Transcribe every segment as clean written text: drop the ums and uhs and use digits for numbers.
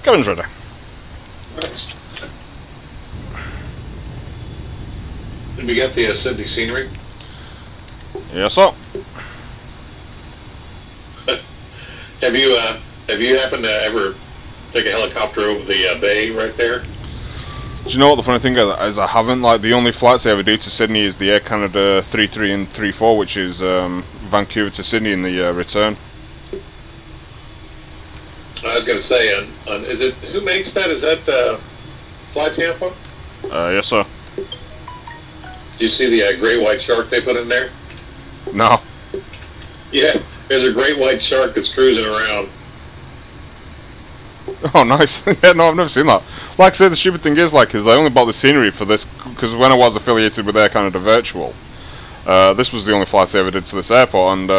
Cabin's ready. Nice. Did we get the Sydney scenery? Yes, sir. Have you happened to ever take a helicopter over the bay right there? Do you know what the funny thing is? I haven't. Like, the only flights I ever do to Sydney is the Air Canada 33 and 34, which is Vancouver to Sydney in the return. I was going to say, is it, who makes that? Is that Fly Tampa? Yes, sir. Do you see the great white shark they put in there? No. Yeah, there's a great white shark that's cruising around. Oh, nice. Yeah, no, I've never seen that. Like I said, the stupid thing is I only bought the scenery for this, because when I was affiliated with Air Canada Virtual, this was the only flights I ever did to this airport, and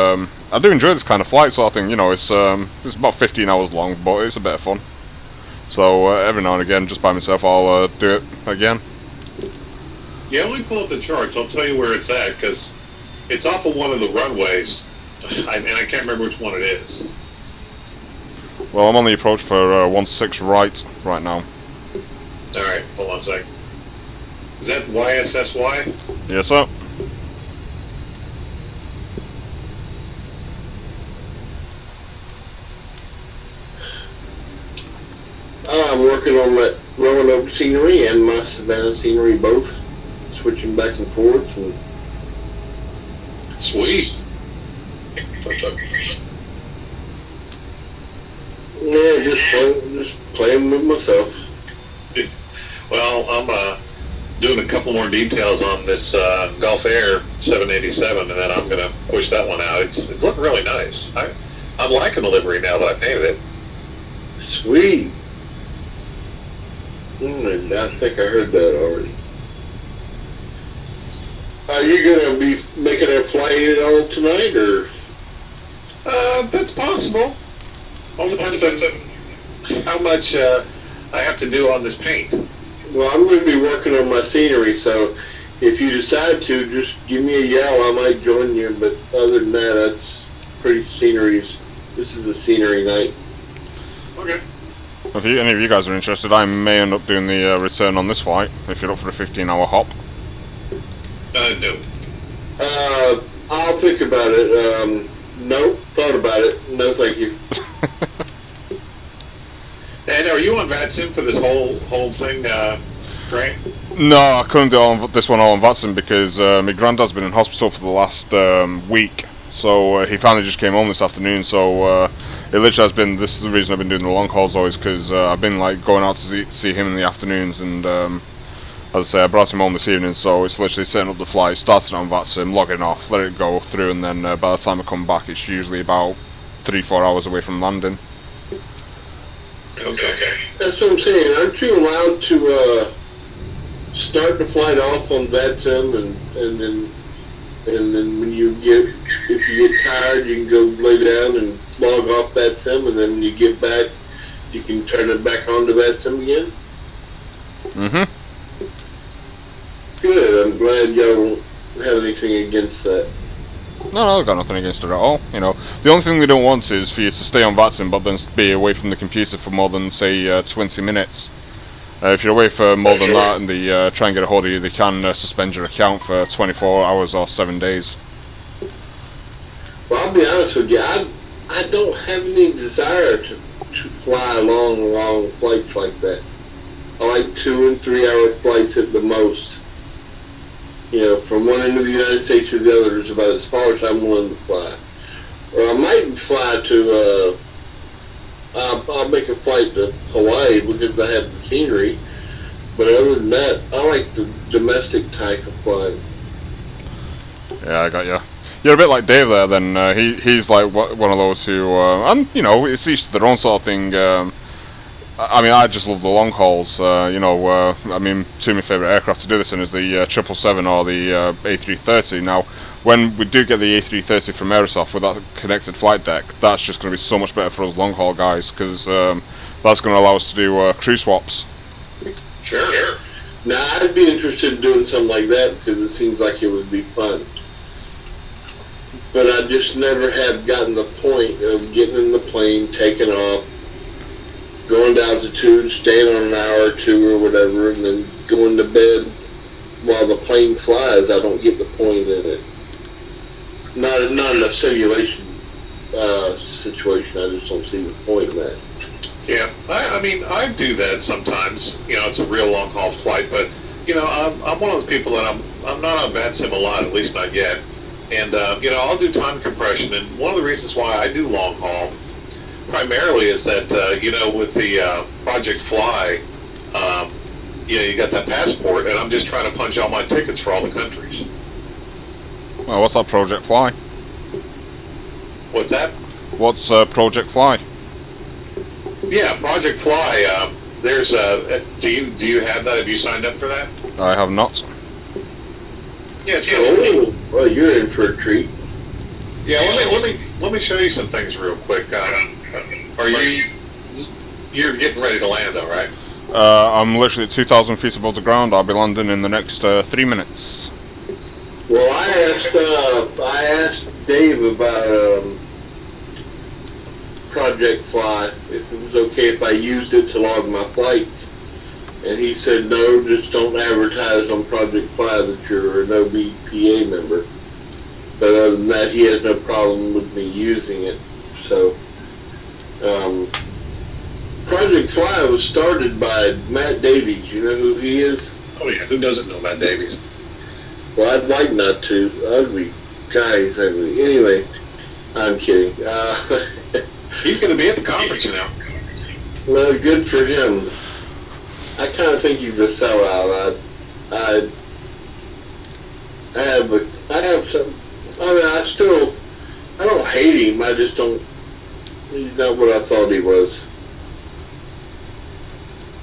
I do enjoy this kind of flight sort of thing. You know, it's about 15 hours long, but it's a bit of fun. So every now and again, just by myself, I'll do it again. Yeah, let me pull up the charts. I'll tell you where it's at, because it's off of one of the runways, and I can't remember which one it is. Well, I'm on the approach for 16 right now. Alright, hold on a second. Is that YSSY? Yes, sir. I'm working on that Roanoke scenery and my Savannah scenery both, switching back and forth. And sweet. Yeah, just playing with myself. Well, I'm doing a couple more details on this Gulf Air 787, and then I'm going to push that one out. It's looking really nice. I'm liking the livery now that I painted it. Sweet. I think I heard that already. Are you going to be making a flight at all tonight, or? That's possible. All depends on how much I have to do on this paint. Well, I'm going to be working on my scenery, so if you decide to, just give me a yell. I might join you, but other than that, that's pretty sceneries. This is a scenery night. Okay. If any of you guys are interested, I may end up doing the return on this flight, if you're up for a 15-hour hop. No. I'll think about it. Nope, thought about it. No, thank you. And are you on VATSIM for this whole thing, Trey? No, I couldn't do this one all on VATSIM because my granddad's been in hospital for the last week. So he finally just came home this afternoon. So it literally has been. This is the reason I've been doing the long hauls always, because I've been like going out to see him in the afternoons, and as I say, I brought him home this evening. So it's literally setting up the flight, starting on VATSIM, logging off, let it go through, and then by the time I come back, it's usually about 3-4 hours away from landing. Okay. That's what I'm saying. Aren't you allowed to start the flight off on VATSIM, and then when you if you get tired, you can go lay down and log off VATSIM, and then when you get back, you can turn it back on to VATSIM again? Mm-hmm. Good. I'm glad y'all don't have anything against that. No, I've got nothing against it at all. You know, the only thing we don't want is for you to stay on VATSIM, but then be away from the computer for more than, say, 20 minutes. If you're away for more than that and they try and get a hold of you, they can suspend your account for 24 hours or 7 days. Well, I'll be honest with you. I don't have any desire to fly long flights like that. I like 2 and 3 hour flights at the most. You know, from one end of the United States to the other is about as far as I'm willing to fly. Or I might fly to, I'll make a flight to Hawaii because I have the scenery. But other than that, I like the domestic type of flying. Yeah, I got you. You're a bit like Dave there then. He's like one of those who, and you know, it's each to their own sort of thing. I mean, I just love the long hauls. You know, I mean, two of my favourite aircraft to do this in is the 777 or the A330. Now, when we do get the A330 from Aerosoft with that connected flight deck, that's just going to be so much better for us long haul guys, because that's going to allow us to do crew swaps. Sure. Now, I'd be interested in doing something like that because it seems like it would be fun. But I just never have gotten the point of getting in the plane, taking off, going to altitude, staying on an hour or two or whatever, and then going to bed while the plane flies. I don't get the point in it. Not in a simulation situation. I just don't see the point in that. Yeah, I mean, I do that sometimes. You know, it's a real long haul flight, but you know, I'm one of those people that I'm not on bad sim a lot, at least not yet. And you know, I'll do time compression, and one of the reasons why I do long haul primarily is that you know, with the Project Fly, you know, you got that passport, and I'm just trying to punch all my tickets for all the countries. Well, what's that Project Fly? What's that? What's Project Fly? Yeah, Project Fly. There's do you have that? Have you signed up for that? I have not. Yeah, it's really neat. Oh, well, you're in for a treat. Yeah, let me show you some things real quick. Are you're getting ready to land, though, right? I'm literally at 2,000 feet above the ground. I'll be landing in the next 3 minutes. Well, I asked Dave about Project Fly, if it was okay if I used it to log my flights, and he said no, just don't advertise on Project Fly that you're an OVPA member. But other than that, he has no problem with me using it. So, Project Fly was started by Matt Davies. You know who he is? Oh yeah, who doesn't know Matt Davies? Well, I'd like not to. Ugly guy, he's ugly. Anyway, I'm kidding. He's going to be at the conference, you know. Well, good for him. I kind of think he's a sellout. I have some. I mean, I don't hate him. I just don't. He's not what I thought he was.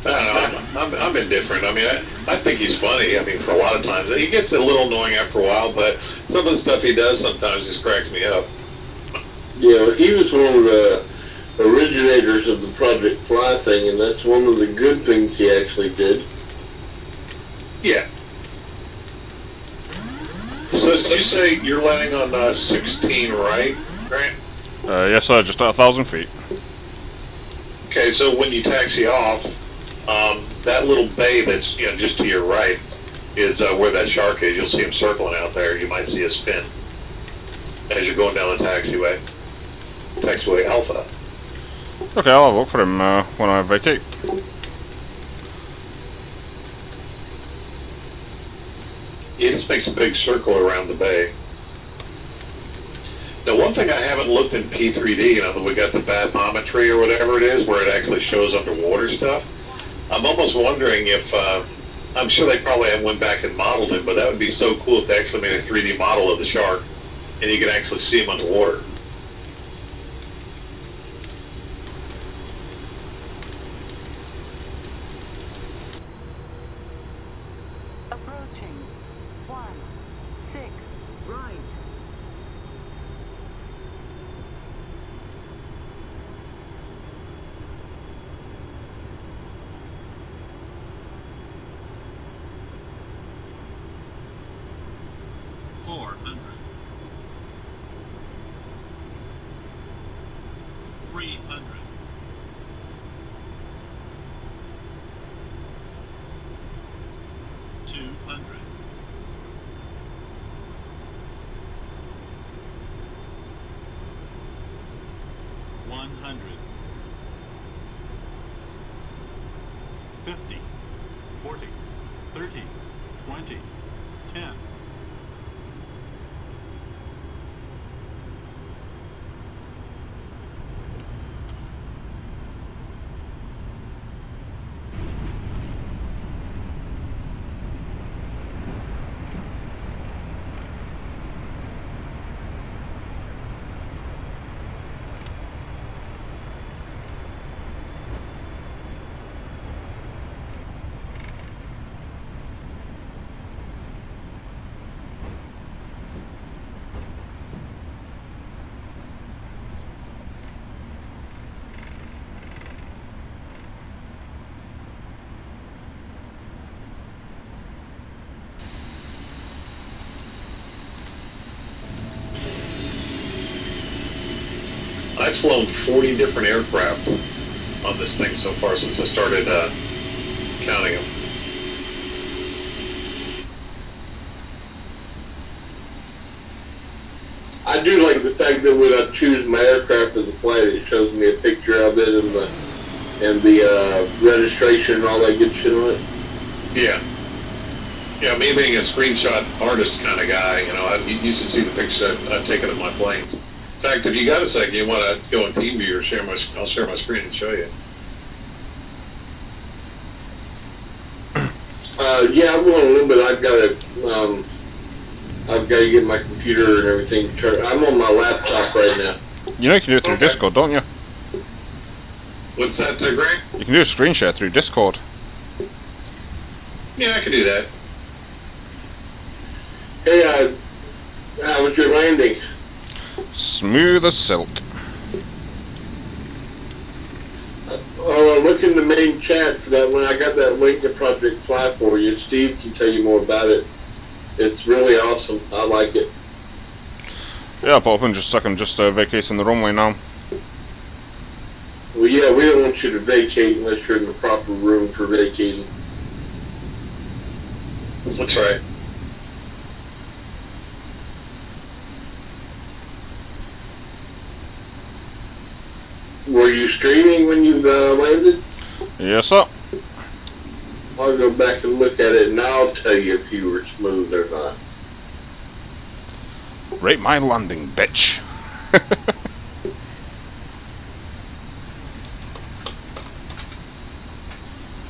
I don't know. I'm indifferent. I mean, I think he's funny. I mean, for a lot of times he gets a little annoying after a while, but some of the stuff he does sometimes just cracks me up. Yeah, he was one of the originators of the Project Fly thing, and that's one of the good things he actually did. Yeah. So did you say you're landing on 16, right, Grant? Yes, sir. Just at 1,000 feet. Okay, so when you taxi off, that little bay that's, you know, just to your right is where that shark is. You'll see him circling out there. You might see his fin as you're going down the taxiway. Taxiway Alpha. Okay, I'll have a look for him when I vacate. It just makes a big circle around the bay. Now, one thing I haven't looked in P3D, you know, that we got the bathymetry or whatever it is, where it actually shows underwater stuff. I'm almost wondering if, I'm sure they probably haven't went back and modeled it, but that would be so cool if they actually made a 3D model of the shark, and you could actually see him underwater. Approaching 16 right. I've flown 40 different aircraft on this thing so far since I started counting them. I do like the fact that when I choose my aircraft as a flight, it shows me a picture of it and the registration and all that good shit on it. Yeah. Yeah, me being a screenshot artist kind of guy, you know, you should see the pictures I've taken of my planes. In fact, if you got a second, you want to go in TeamViewer, I'll share my screen and show you. Yeah, I'm going a little bit. I've got to get my computer and everything turned. I'm on my laptop right now. You know you can do it through Discord, don't you? What's that, Grant? You can do a screen share through Discord. Yeah, I can do that. Hey, how was your landing? Smooth as silk. Look in the main chat for that one. I got that link to Project Fly for you. Steve can tell you more about it. It's really awesome. I like it. Yeah, I'll put up in just a second. Just vacating the runway now. Well, yeah, we don't want you to vacate unless you're in the proper room for vacating. That's right. Were you streaming when you landed? Yes, sir. I'll go back and look at it, and I'll tell you if you were smooth or not. Rate my landing, bitch.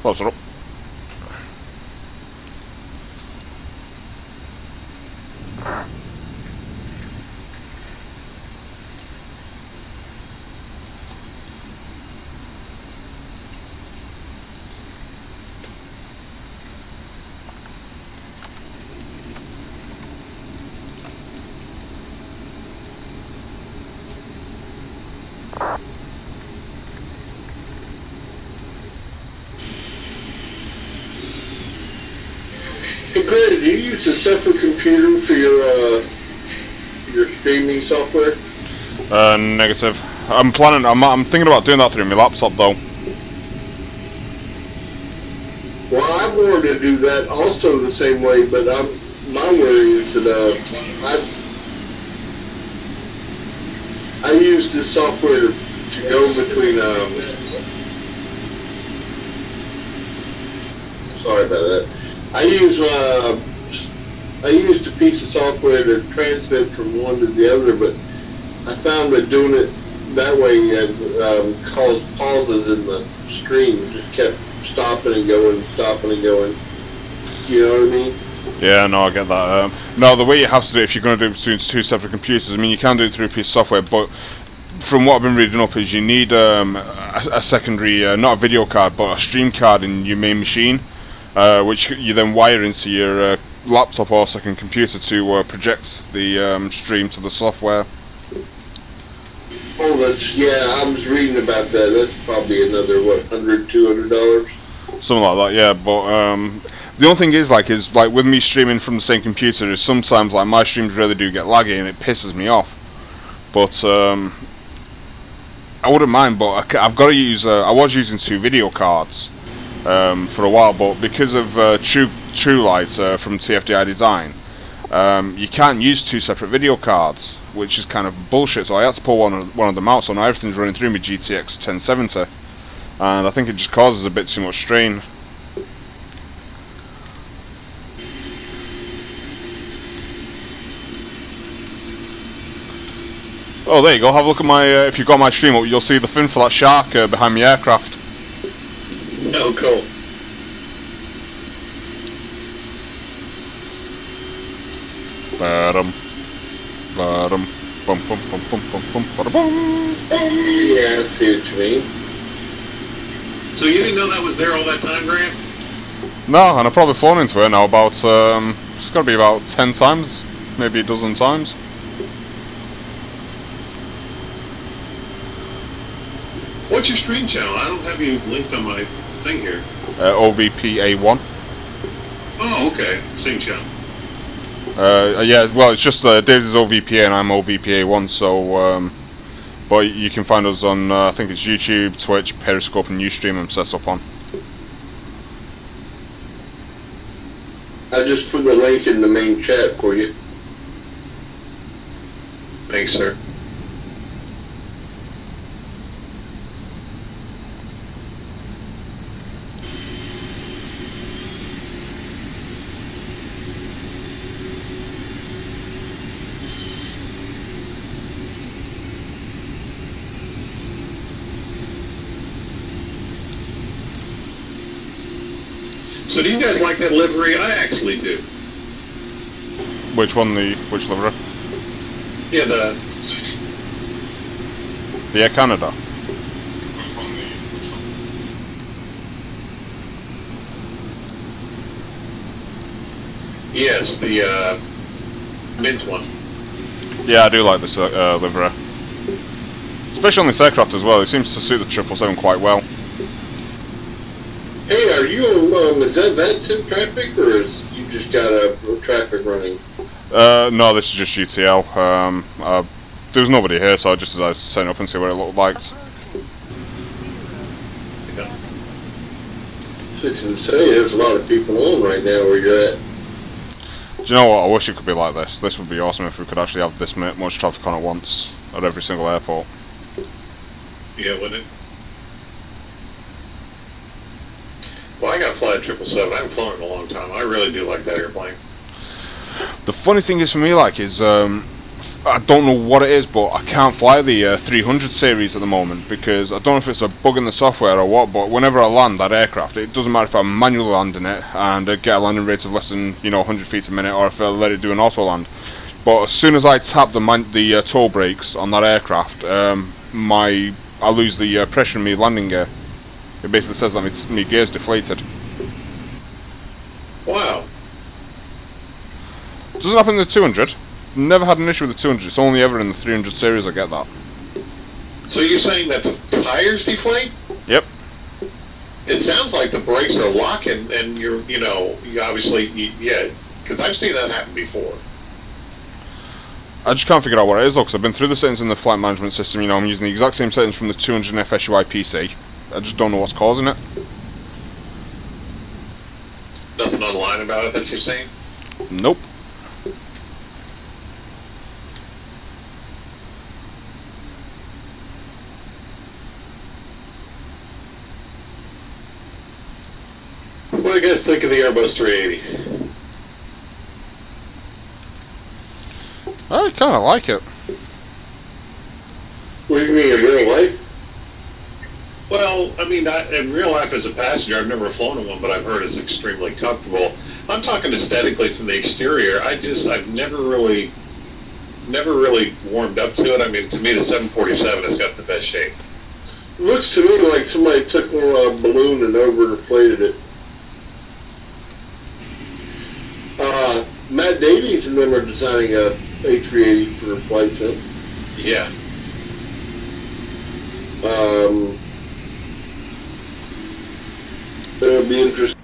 Close it up. Hey, Greg, do you use a separate computer for your streaming software? Negative. I'm thinking about doing that through my laptop though. Well, I wanted to do that also the same way, but my worry is that I use this software to go between sorry about that. I used a piece of software to transmit from one to the other, but I found that doing it that way caused pauses in the stream. It just kept stopping and going, stopping and going. You know what I mean? Yeah, no, I get that. No, the way you have to do it, if you're going to do it between two separate computers, I mean, you can do it through a piece of software, but from what I've been reading up is you need a secondary, not a video card, but a stream card in your main machine, which you then wire into your laptop or second computer to project the stream to the software. Oh, I was reading about that. That's probably another, what, $100, $200? Something like that, yeah. But the only thing is with me streaming from the same computer, is sometimes like my streams really do get laggy and it pisses me off. But I wouldn't mind. But I've got to use. I was using 2 video cards for a while, but because of TrueLight from TFDI Design, you can't use 2 separate video cards, which is kind of bullshit. So I had to pull one of them out. So now everything's running through my GTX 1070. And I think it just causes a bit too much strain. Oh, there you go. Have a look at my. If you've got my stream up, you'll see the fin for that shark behind my aircraft. Oh, cool. Bum bum bum bum bum bum bum bum. Yeah, I see what you mean. So you didn't know that was there all that time, Grant? No, and I've probably flown into it now about, it's got to be about 10 times, maybe a dozen times. What's your stream channel? I don't have you linked on my thing here. OVPA1. Oh, okay. Same channel. Yeah, well, it's just Dave's is OVPA and I'm OVPA1, so But you can find us on, I think it's YouTube, Twitch, Periscope, and Ustream. I'm set up on. I just put the link in the main chat for you. Thanks, sir. So do you guys like that livery? I actually do. Which one? Which livery? Yeah, The Air Canada. yes, the mint one. Yeah, I do like this livery. Especially on this aircraft as well. It seems to suit the 777 quite well. Hey, are you on, is that VATSIM traffic, or is you just got a traffic running? No, this is just UTL. There was nobody here, so I just decided to turn up and see what it looked like. Fixing to say, there's a lot of people on right now where you're at. Do you know what? I wish it could be like this. This would be awesome if we could actually have this much traffic on at once at every single airport. Yeah, wouldn't it? Well, I got to fly a 777. I haven't flown it in a long time. I really do like that airplane. The funny thing is for me, like, is I don't know what it is, but I can't fly the 300 series at the moment because I don't know if it's a bug in the software or what. But whenever I land that aircraft, it doesn't matter if I'm manually landing it and get a landing rate of less than 100 feet a minute, or if I let it do an auto land. But as soon as I tap the toe brakes on that aircraft, I lose the pressure in my landing gear. It basically says that my gear's deflated. Wow. Doesn't happen in the 200. Never had an issue with the 200. It's only ever in the 300 series I get that. So you're saying that the tires deflate? Yep. It sounds like the brakes are locking, and you obviously, yeah, because I've seen that happen before. I just can't figure out what it is though, because I've been through the settings in the flight management system. I'm using the exact same settings from the 200 FSUI PC. I just don't know what's causing it. Nothing online about it that you're saying? Nope. What do you guys think of the Airbus 380? I kind of like it. What do you mean, in real life? Well, I mean, in real life as a passenger, I've never flown in one, but I've heard it's extremely comfortable. I'm talking aesthetically from the exterior. I've never really warmed up to it. I mean, to me, the 747 has got the best shape. It looks to me like somebody took a balloon and overinflated it. Matt Davies and them are designing a A380 for a flight sim. Yeah. It'll be interesting.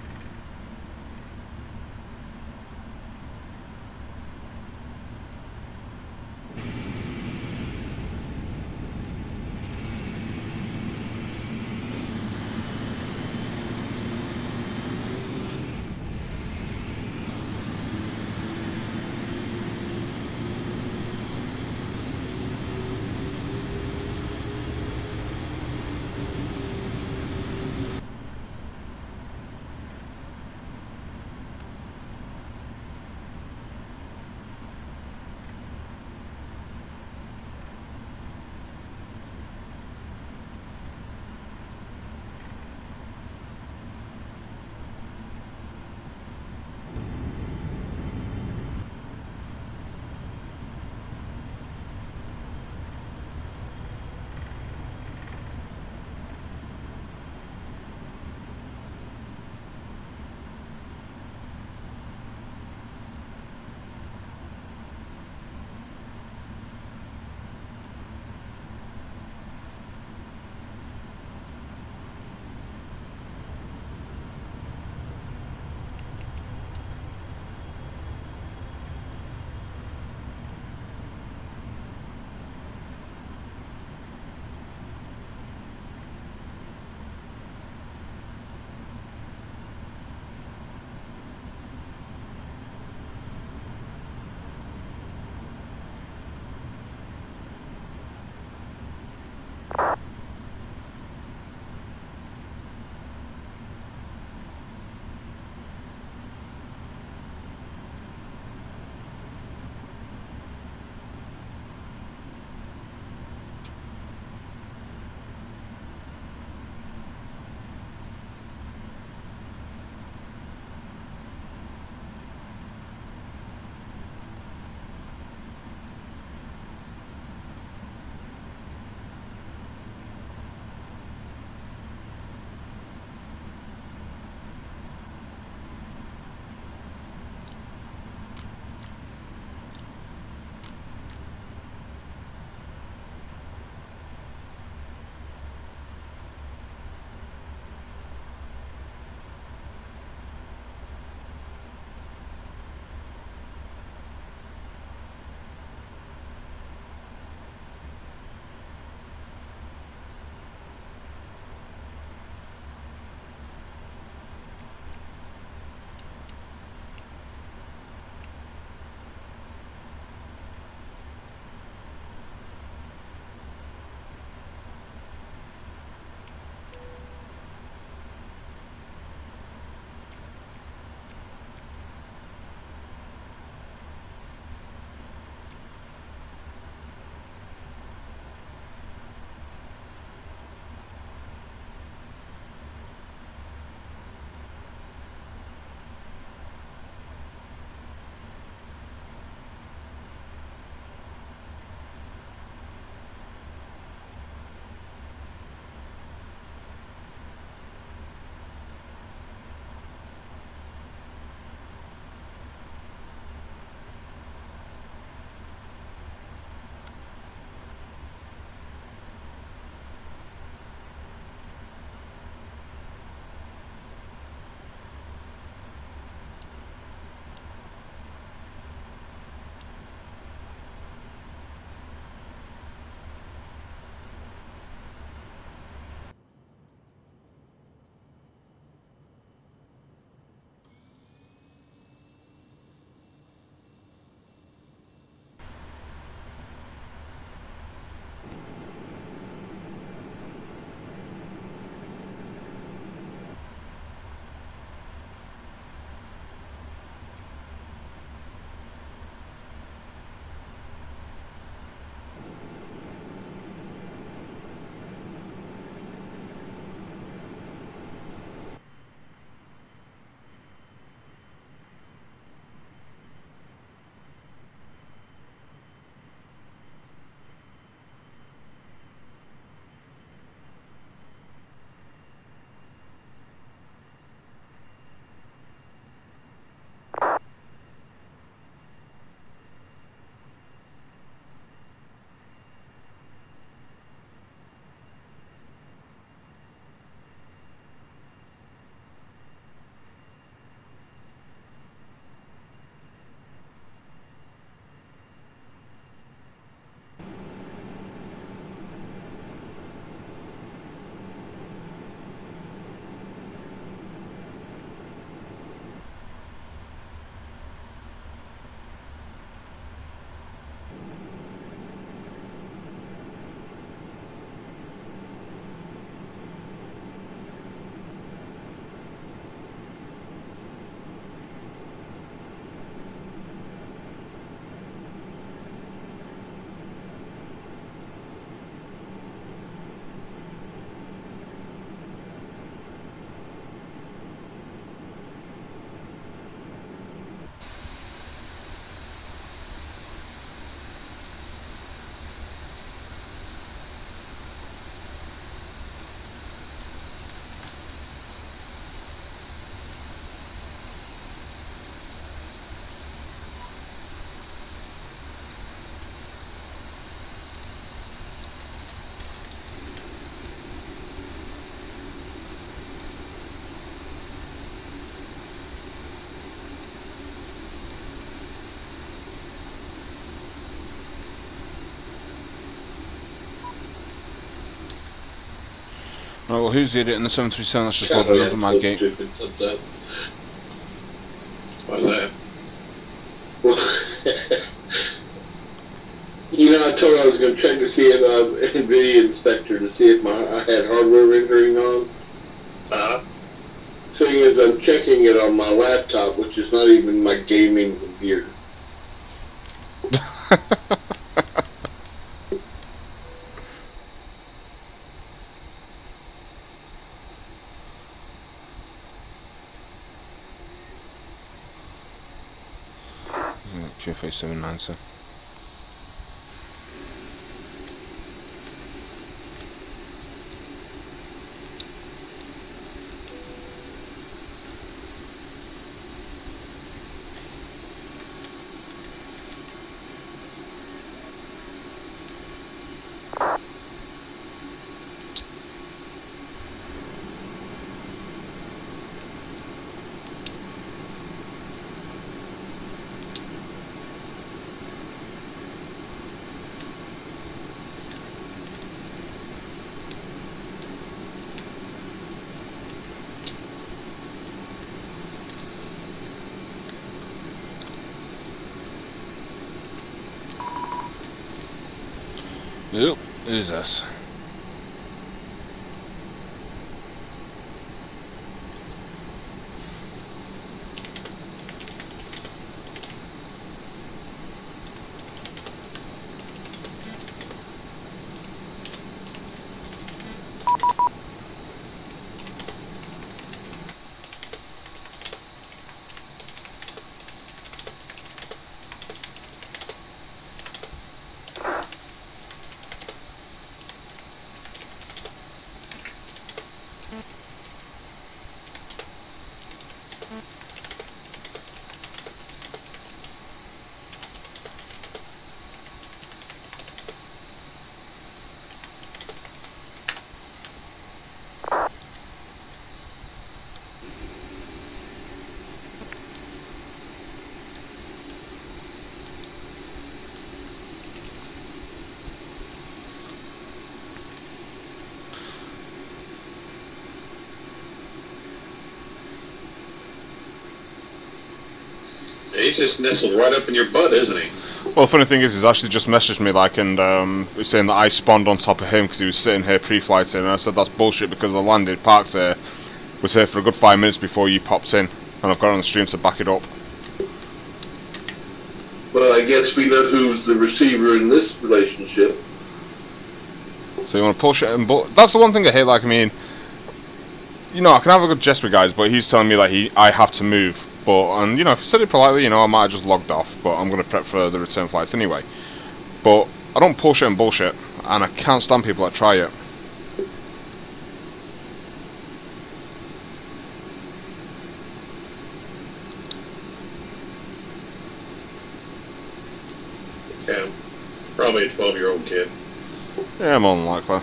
Right, well, who's the idiot in the 737 that's just God, loaded I over am my so gate? stupid sometimes. What's that? Well, you know, I told her I was going to check to see if NVIDIA inspector to see if I had hardware rendering on. Seeing as I'm checking it on my laptop, which is not even my gaming computer. QFA 790. Yep, who's this? He's just nestled right up in your butt, isn't he? Well, the funny thing is, he's actually just messaged me like, and he's saying that I spawned on top of him because he was sitting here pre-flighting, and I said that's bullshit because I landed, parked here, was here for a good 5 minutes before you popped in, and I've got on the stream to back it up. Well, I guess we know who's the receiver in this relationship. So you want to push it, and that's the one thing I hate. Like, I mean, you know, I can have a good jest with guys, but he's telling me like I have to move. And you know, if I said it politely, you know, I might have just logged off. But I'm going to prep for the return flights anyway. But I don't push it and bullshit, and I can't stand people that try it. Yeah, probably a 12-year-old kid. Yeah, more than likely.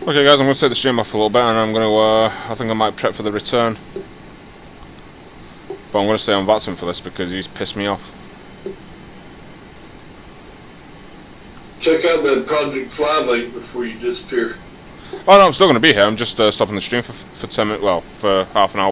Okay guys, I'm going to take the stream off a little bit, and I'm going to, I think I might prep for the return. But I'm going to stay on Vatson for this because he's pissed me off. Check out that Project Fly link before you disappear. Oh no, I'm still going to be here, I'm just stopping the stream for 10 minutes, well, for half an hour.